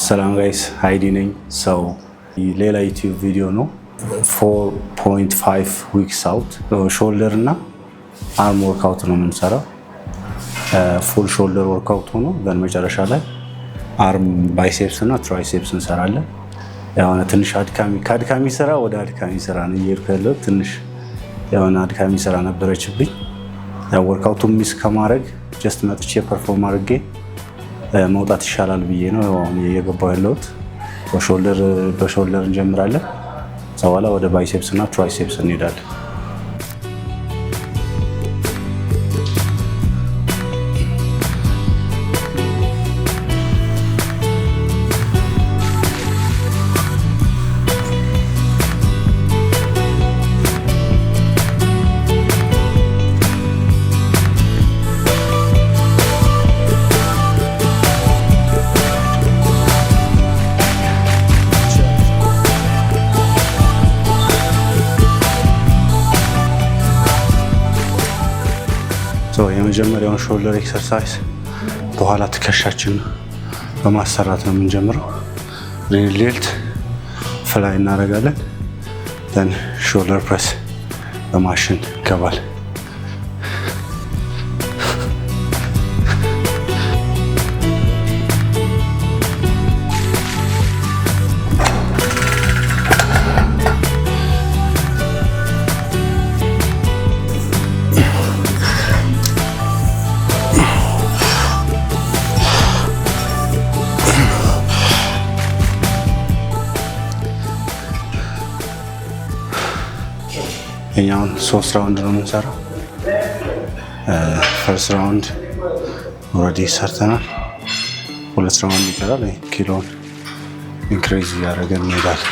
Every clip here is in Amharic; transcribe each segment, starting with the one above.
ሰላም ጋይስ ሃይዲ ነኝ። ሰው ሌላ ዩቲዩብ ቪዲዮ ነው 4.5 ዊክስ አውት ሾልደር እና አርም ወርክአውት ነው የምንሰራው። ፉል ሾልደር ወርክአውት ሆኖ መጨረሻ ላይ አርም ባይሴፕስ እና ትራይሴፕስ እንሰራለን። ያው ትንሽ ከአድካሚ ስራ ወደ አድካሚ ስራ ነው እየሄድኩ ያለው። ትንሽ የሆነ አድካሚ ስራ ነበረችብኝ። ያው ወርክአውቱን ሚስ ከማድረግ ጀስት መጥቼ ፐርፎርም አድርጌ መውጣት ይሻላል ብዬ ነው እየገባው ያለሁት። በሾልደር እንጀምራለን። ከዛ በኋላ ወደ ባይሴፕስ እና ትራይሴፕስ እንሄዳለን። የመጀመሪያውን ሾልደር ኤክሰርሳይዝ በኋላ ትከሻችን በማሰራት ነው የምንጀምረው። ሌልት ፍላይ እናደርጋለን። ዘን ሾልደር ፕሬስ በማሽን ይገባል። እኛውን 3 ራውንድ ነው የምንሰራው። ፈርስት ራውንድ ኦልሬዲ ሰርተናል። 2 ራውንድ ይቀራል። ኪሎን ኢንክሪዝ እያደረገን እንሄዳለን።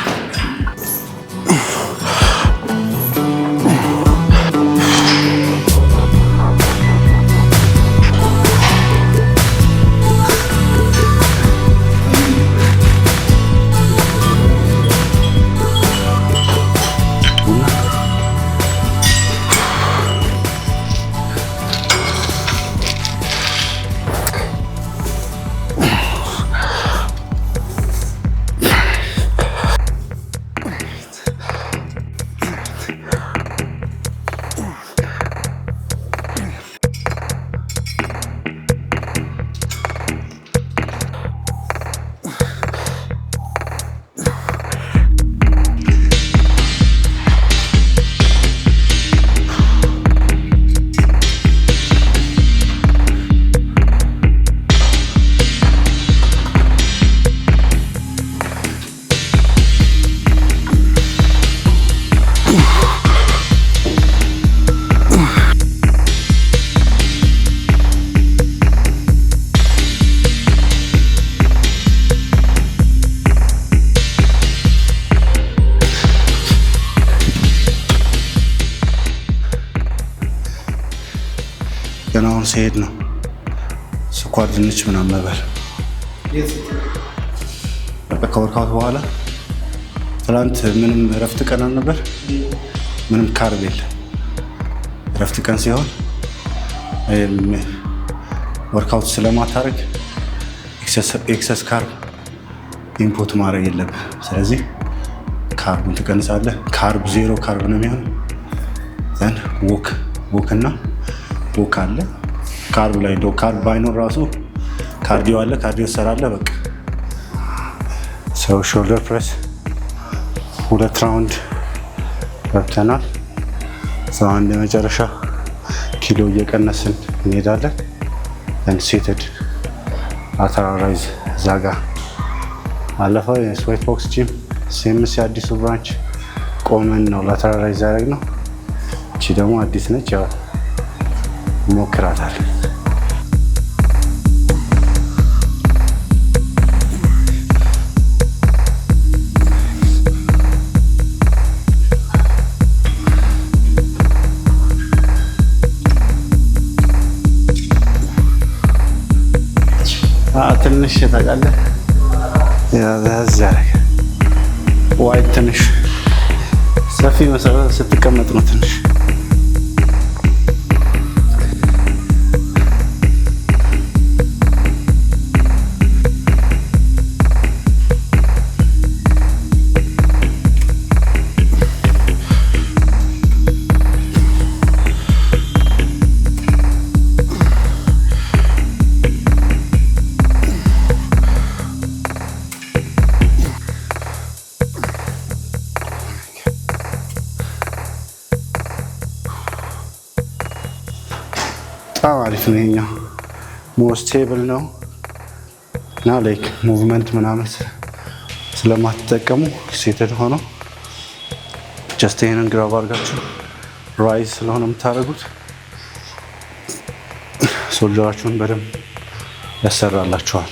ገናውን ሲሄድ ነው ስኳር ድንች ምናምን መበል። ከወርክአውት በኋላ ትናንት ምንም እረፍት ቀን ነበር። ምንም ካርብ የለም። እረፍት ቀን ሲሆን ወርክአውት ስለማታረግ ኤክሰስ ካርብ ኢንፑት ማድረግ የለብህ። ስለዚህ ካርቡን ትቀንሳለህ። ካርብ 0 ካርብ ነው የሚሆን። ዘን ዎክ እና ዎክ አለ። ካርብ ላይ ዶ ካርብ ባይኖር ራሱ ካርዲዮ አለ። ካርዲዮ ትሰራለህ። በቃ ሰው ሾልደር ፕሬስ 2 ራውንድ ገብተናል። ሰው አንድ የመጨረሻ ኪሎ እየቀነስን እንሄዳለን። ዘን ሴትድ ላተራል ራይዝ ዛጋ አለፈው የስዌት ቦክስ ጂም ሲምስ የአዲሱ ብራንች ቆመን ነው ላተራል ራይዝ ያደረግነው። እቺ ደግሞ አዲስ ነች። ያው ሞክራታል። ትንሽ ታውቃለህ ያዝ ያደረገ ዋይት ትንሽ ሰፊ መሰረት ስትቀመጥ ነው ትንሽ አሪፍ ነው። ይሄኛው ሞር ስቴብል ነው እና ላይክ ሙቭመንት ምናምን ስለማትጠቀሙ ሴትድ ሆኖ ጀስት ይሄንን ግራብ አድርጋችሁ ራይዝ ስለሆነ የምታደርጉት ሶልጀራችሁን በደንብ ያሰራላችኋል።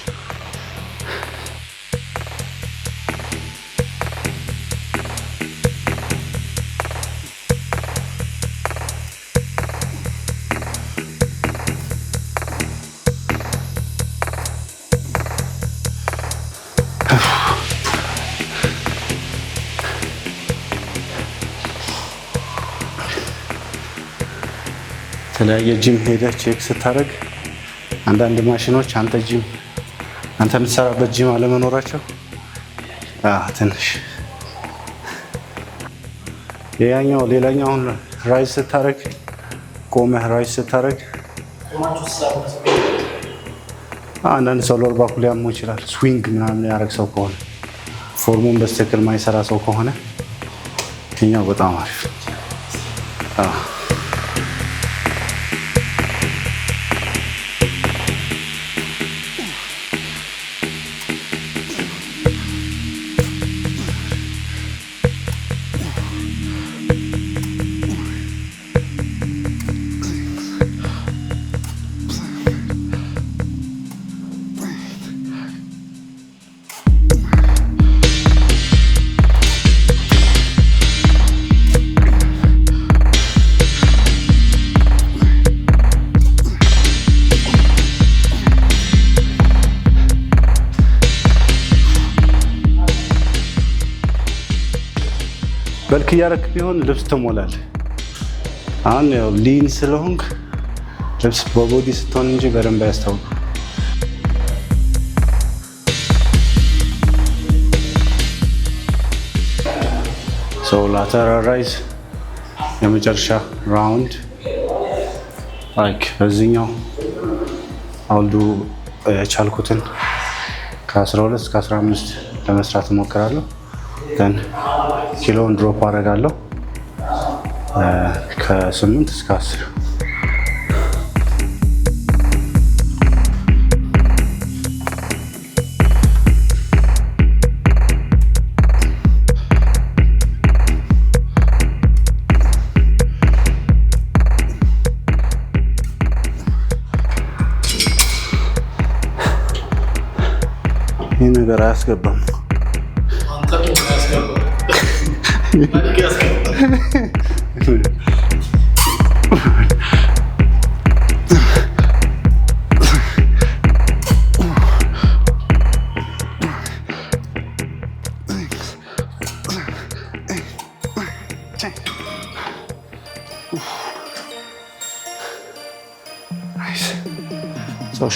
የተለያየ ጂም ሄደህ ቼክ ስታደርግ አንዳንድ ማሽኖች አንተ የምትሰራበት ጂም አለመኖራቸው ትንሽ ሌላኛውን ራይዝ ስታደርግ ቆመህ ራይዝ ስታደርግ አንዳንድ ሰው ሎወር ባኩ ሊያመው ይችላል። ስዊንግ ምናምን ያደረግ ሰው ከሆነ ፎርሙን በስትክክል ማይሰራ ሰው ከሆነ ይኸኛው በጣም አሪፍ በልክ እያደረክ ቢሆን ልብስ ትሞላል። አሁን ያው ሊን ስለሆንክ ልብስ በቦዲ ስትሆን እንጂ በደንብ አያስታውቅም። ላተራል ራይዝ የመጨረሻ ራውንድ ላይክ በዚህኛው አውልዱ የቻልኩትን ከ12 እስከ 15 ለመስራት እሞክራለሁ። ኪሎን ድሮፕ አደርጋለሁ ከ8 እስከ 10። ይህ ነገር አያስገባም።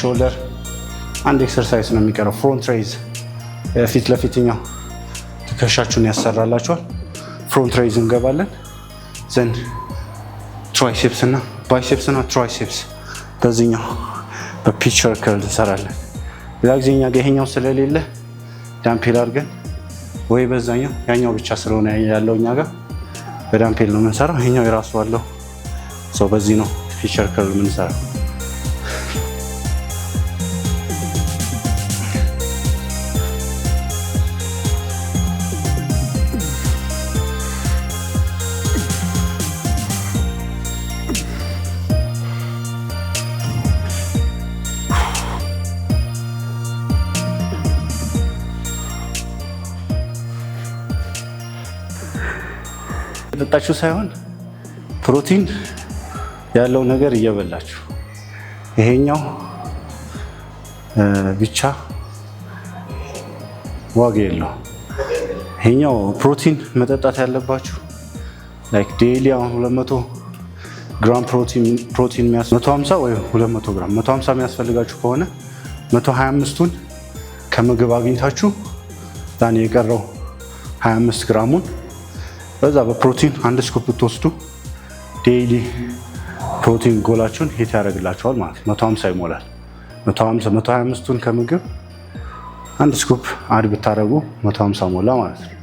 ሾልደር አንድ ኤክሰርሳይዝ ነው የሚቀረው። ፍሮንት ሬይዝ ፊት ለፊትኛው ትከሻችሁን ያሰራላችኋል። ፍሮንት ሬይዝ እንገባለን። ዘንድ ትራይሴፕስ እና ባይሴፕስ እና ትራይሴፕስ በዚህኛው በፒቸር ከርል እንሰራለን። ሌላ ጊዜ እኛ ጋር ይሄኛው ስለሌለ ዳምፔል አድርገን ወይ በዛኛው ያኛው ብቻ ስለሆነ ያለው እኛ ጋር በዳምፔል ነው የምንሰራው። ይሄኛው የራሱ አለው ሰው በዚህ ነው ፒቸር ከርል የምንሰራው። ጠጣችሁ ሳይሆን ፕሮቲን ያለው ነገር እየበላችሁ ይሄኛው ብቻ ዋጋ የለው። ይሄኛው ፕሮቲን መጠጣት ያለባችሁ ላይክ ዴይሊ አሁን 200 ግራም ፕሮቲን 150 ወይ 200 ግራም 150 የሚያስፈልጋችሁ ከሆነ 125ቱን ከምግብ አግኝታችሁ ዳን የቀረው 25 ግራሙን በዛ በፕሮቲን አንድ ስኩፕ ብትወስዱ ዴይሊ ፕሮቲን ጎላችሁን ሂት ያደርግላችኋል ማለት ነው። 150 ይሞላል። 125ቱን ከምግብ አንድ ስኩፕ አድ ብታደርጉ 150 ሞላ ማለት ነው።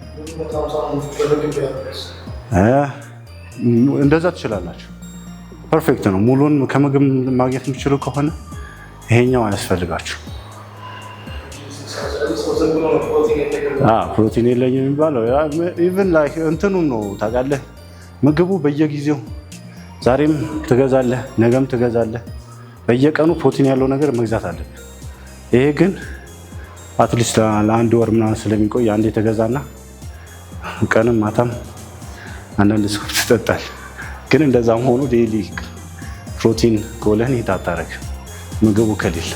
እንደዛ ትችላላችሁ። ፐርፌክት ነው። ሙሉን ከምግብ ማግኘት የሚችሉ ከሆነ ይሄኛው አያስፈልጋችሁ። ፕሮቲን የለኝም የሚባለው ኢቭን ላይክ እንትኑ ነው ታውቃለህ። ምግቡ በየጊዜው ዛሬም ትገዛለህ፣ ነገም ትገዛለህ። በየቀኑ ፕሮቲን ያለው ነገር መግዛት አለብህ። ይሄ ግን አትሊስት ለአንድ ወር ምናምን ስለሚቆይ አንዴ ተገዛና ቀንም ማታም አንዳንድ ሰው ትጠጣል። ግን እንደዛም ሆኖ ዴይሊ ፕሮቲን ጎልህን ይታታረክ ምግቡ ከሌለ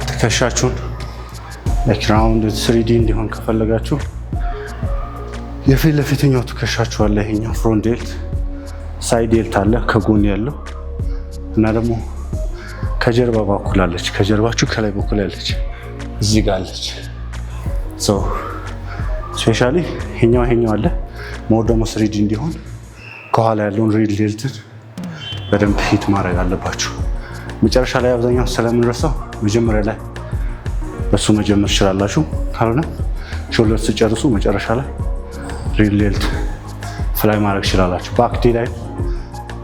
ትከሻችሁን ራውንድ 3D እንዲሆን ከፈለጋችሁ የፊት ለፊተኛው ትከሻችሁ አለ። ይሄኛው ፍሮንት ዴልት፣ ሳይድ ዴልት አለ ከጎን ያለው እና ደግሞ ከጀርባ በኩል አለች። ከጀርባችሁ ከላይ በኩል ያለች እዚህ ጋር አለች። ሶ ስፔሻሊ ይሄኛው አለ። ሞር ደግሞ 3D እንዲሆን ከኋላ ያለውን ሪል ዴልትን በደንብ ሂት ማድረግ አለባችሁ። መጨረሻ ላይ አብዛኛው ስለምንረሳው መጀመሪያ ላይ በሱ መጀመር ትችላላችሁ። ካልሆነ ሾልደር ስጨርሱ መጨረሻ ላይ ሪል ዴልት ፍላይ ማድረግ ትችላላችሁ። ባክ ዴ ላይ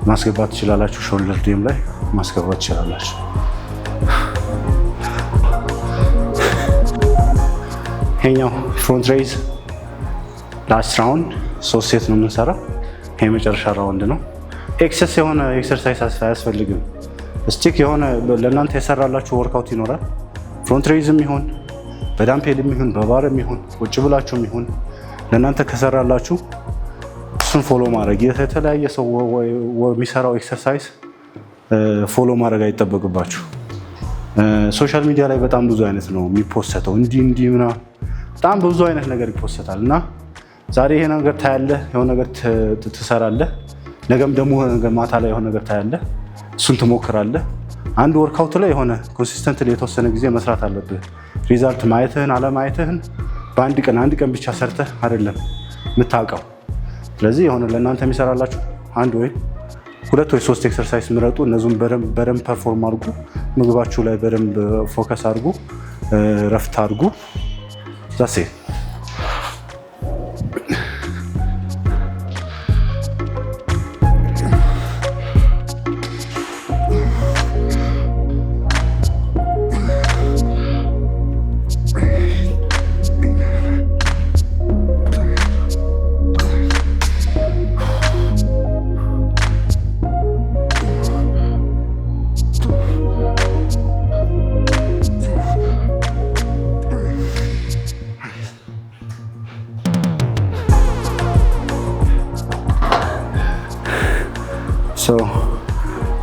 ማስገባት ትችላላችሁ። ሾልደር ዴም ላይ ማስገባት ትችላላችሁ። ይሄኛው ፍሮንት ሬይዝ ላስት ራውንድ 3 ሴት ነው የምንሰራው። ይሄ መጨረሻ ራውንድ ነው። ኤክሰስ የሆነ ኤክሰርሳይዝ አያስፈልግም። ስቲክ የሆነ ለእናንተ የሰራላችሁ ወርክአውት ይኖራል። ፍሮንት ሬይዝም ይሁን በዳምፔልም ይሁን በባርም ይሁን ቁጭ ብላችሁም ይሁን ለእናንተ ከሰራላችሁ እሱን ፎሎ ማድረግ። የተለያየ ሰው የሚሰራው ኤክሰርሳይዝ ፎሎ ማድረግ አይጠበቅባችሁ። ሶሻል ሚዲያ ላይ በጣም ብዙ አይነት ነው የሚፖሰተው። እንዲህ ምናምን በጣም ብዙ አይነት ነገር ይፖሰታል እና ዛሬ ይሄ ነገር ታያለህ፣ የሆነ ነገር ትሰራለህ። ነገም ደግሞ ማታ ላይ የሆነ ነገር ታያለህ፣ እሱን ትሞክራለህ። አንድ ወርክአውት ላይ የሆነ ኮንሲስተንትሊ የተወሰነ ጊዜ መስራት አለብህ። ሪዛልት ማየትህን አለማየትህን በአንድ ቀን አንድ ቀን ብቻ ሰርተህ አይደለም የምታውቀው። ስለዚህ የሆነ ለእናንተ የሚሰራላችሁ 1 ወይ 2 ወይ 3 ኤክሰርሳይዝ ምረጡ። እነዚህም በደንብ ፐርፎርም አድርጉ። ምግባችሁ ላይ በደንብ ፎከስ አድርጉ፣ ረፍት አድርጉ። ዛሴ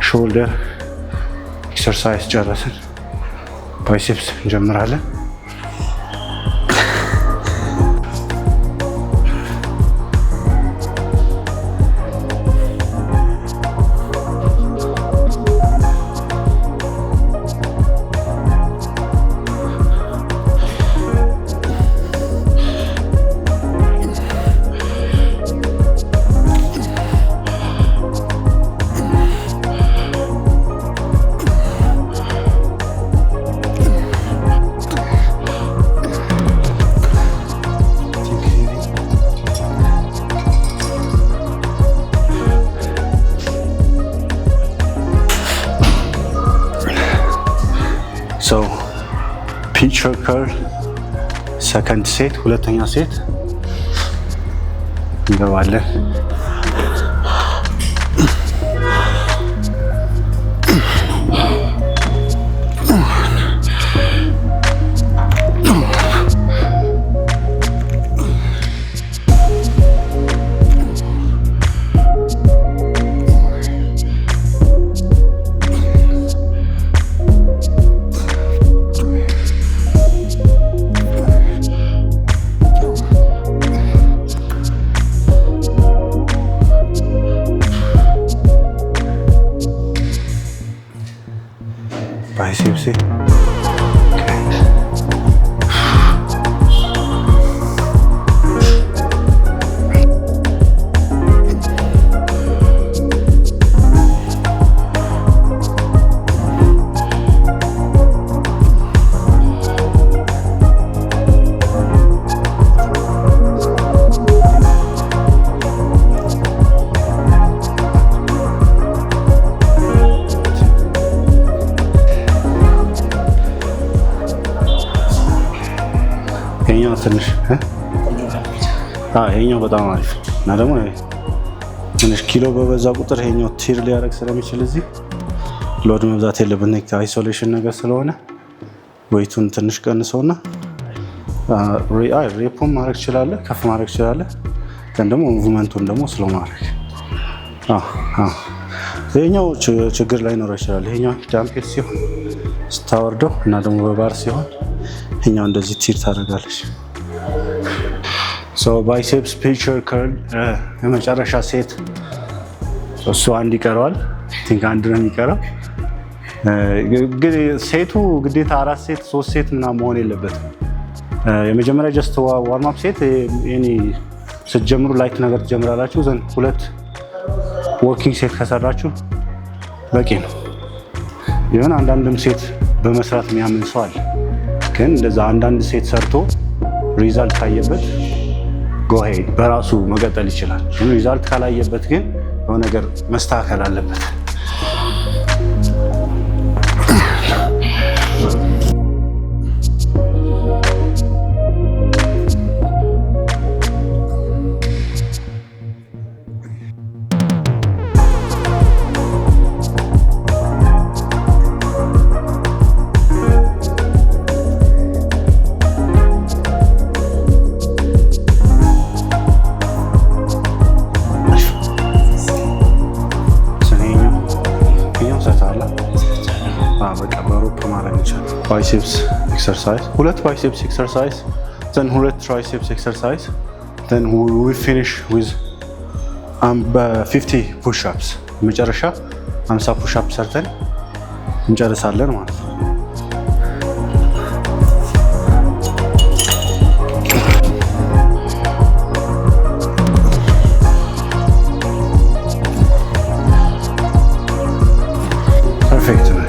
ሾልደር ኤክሰርሳይዝ ጨረስን። ባይሴፕስ እንጀምራለን። ፒቸር ከርል ሰከንድ ሴት፣ ሁለተኛ ሴት እንገባለን። ባይሴፕሴ ትንሽ ይሄኛው በጣም አሪፍ እና ደግሞ ትንሽ ኪሎ በበዛ ቁጥር ይሄኛው ቲር ሊያደርግ ስለሚችል እዚህ ሎድ መብዛት የለብን አይሶሌሽን ነገር ስለሆነ ዌይቱን ትንሽ ቀንሰውና ሬፑን ማድረግ ትችላለህ፣ ከፍ ማድረግ ትችላለህ። ግን ደግሞ ሙቭመንቱን ደግሞ ስሎ ማድረግ ይሄኛው ችግር ላይኖረው ይችላል። ይሄኛው ዳምፔል ሲሆን ስታወርደው እና ደግሞ በባር ሲሆን ይሄኛው እንደዚህ ቲር ታደርጋለች። ባይሴፕስ ፒቸር ከርል የመጨረሻ ሴት እሱ አንድ ይቀረዋል። ቲንክ አንድ ነው የሚቀረው። ሴቱ ግዴታ 4 ሴት 3 ሴት ምናምን መሆን የለበትም። የመጀመሪያ ጀስት ዋርም አፕ ሴት ስትጀምሩ ላይት ነገር ትጀምራላችሁ። ዘን 2 ወርኪንግ ሴት ከሰራችሁ በቂ ነው። ይሁን አንዳንድም ሴት በመስራት የሚያምን ሰው አለ። ግን እንደዛ አንዳንድ ሴት ሰርቶ ሪዛልት ካየበት ጎሄድ በራሱ መቀጠል ይችላል። ግን ሪዛልት ካላየበት ግን የሆነ ነገር መስተካከል አለበት። ባይሴፕስ ኤክሰርሳይዝ 2 ባይሴፕስ ኤክሰርሳይዝ then 2 ትራይሴፕስ ኤክሰርሳይዝ then we finish with 50 push ups መጨረሻ 50 push ups ሰርተን እንጨርሳለን ማለት ነው። ፐርፌክት ነው።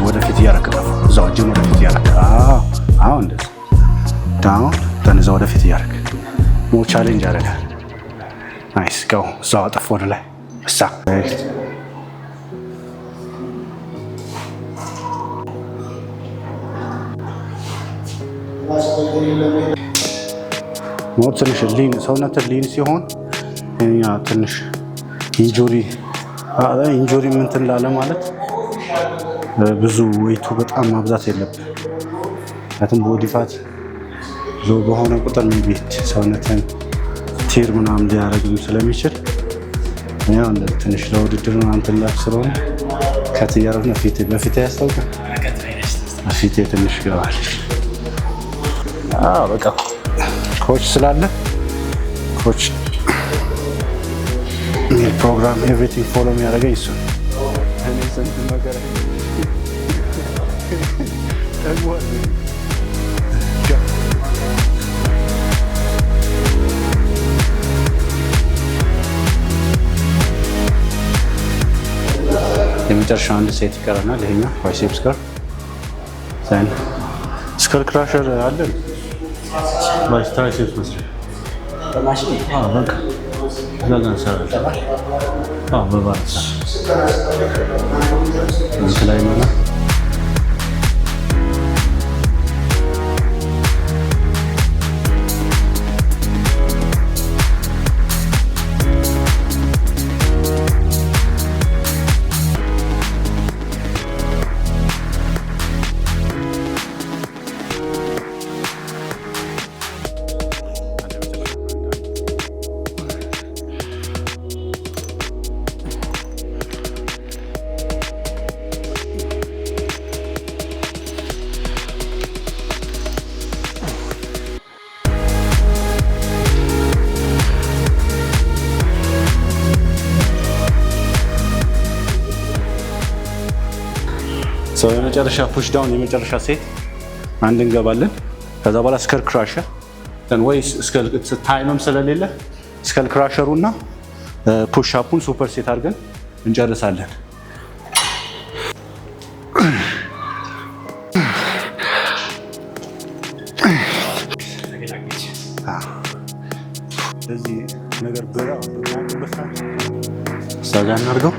ወደፊት እያረከጠፉ እዛው እጅን ወደፊት እያረከ አሁን እንደዚህ ዳውን ተነዛ ወደፊት እያረከ ሞ ቻሌንጅ ያደርጋል። ናይስ ጋው እዛው አጠፍ ወደ ላይ እሳ ሞር ትንሽ ሊን ሰውነት ሊን ሲሆን እኛ ትንሽ ኢንጁሪ ምንትን ላለ ማለት ብዙ ዌይቱ በጣም ማብዛት የለብን። ምክንያቱም ቦዲ ፋት ሎ በሆነ ቁጥር ሚቤት ሰውነትን ቲር ምናምን ሊያደርግም ስለሚችል ያው ትንሽ ለውድድር ምናምን ትላክ ስለሆነ ከትያረግነ በፊት ያስታውቃል። በፊት ትንሽ ገባል። በቃ ኮች ስላለ ኮች ፕሮግራም ኤቭሪቲንግ ፎሎ የሚያደርገኝ እሱ የመጨረሻ አንድ ሴት ይቀረናል። ይሄኛው ባይሴፕስ ጋር ዘን ስከል ክራሸር አለን። ትራይሴፕስ መስሪያ በቃ እዛ ጋር እንሰራለን። በባርስ ላይ ነው። ሰው የመጨረሻ ፑሽ ዳውን የመጨረሻ ሴት አንድ እንገባለን። ከዛ በኋላ ስከል ክራሸር ወይ ታይምም ስለሌለ ስከል ክራሸሩ እና ፑሽ አፑን ሱፐር ሴት አድርገን እንጨርሳለን። እዚህ ነገር በራ ሳጋ እናድርገው።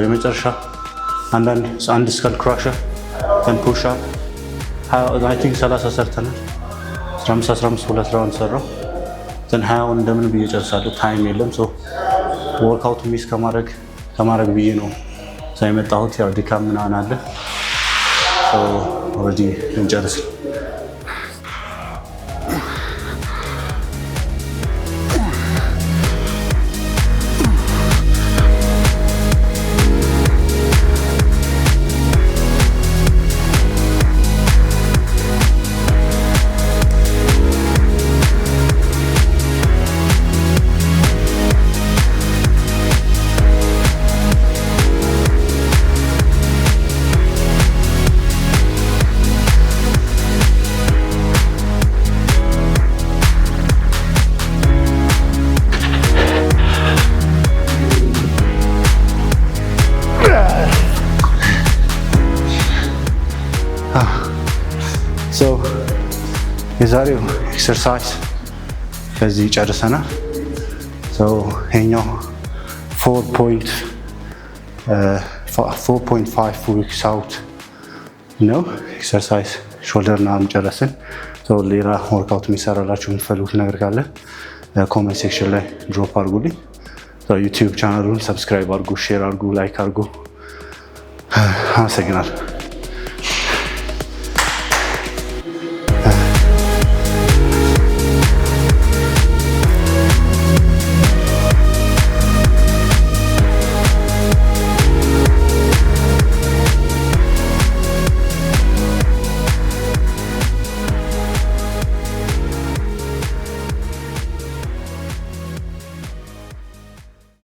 የመጨረሻ አንድ ስከል ክራሸር ፑሽ አፕ አይ ቲንክ 30 ሰርተናል። 15 ሁለት ራውንድ ሰራው። 20ውን እንደምን ብዬ ጨርሳለሁ። ታይም የለም። ወርክአውት ሚስ ከማድረግ ብዬ ነው ሳይመጣሁት። ያው ድካም ምናምን አለ። ኦልሬዲ እንጨርስ። የዛሬው ኤክሰርሳይዝ ከዚህ ጨርሰናል። ይሄኛው 4.5 ዊክስ አውት ነው ኤክሰርሳይዝ ሾልደር እና አርም ጨረስን። ሌላ ወርክአውት የሚሰራላችሁ የምትፈልጉት ነገር ካለ ኮሜንት ሴክሽን ላይ ድሮፕ አድርጉልኝ። ዩቲዩብ ቻናሉን ሰብስክራይብ አድርጉ፣ ሼር አድርጉ፣ ላይክ አድርጉ። አመሰግናለሁ።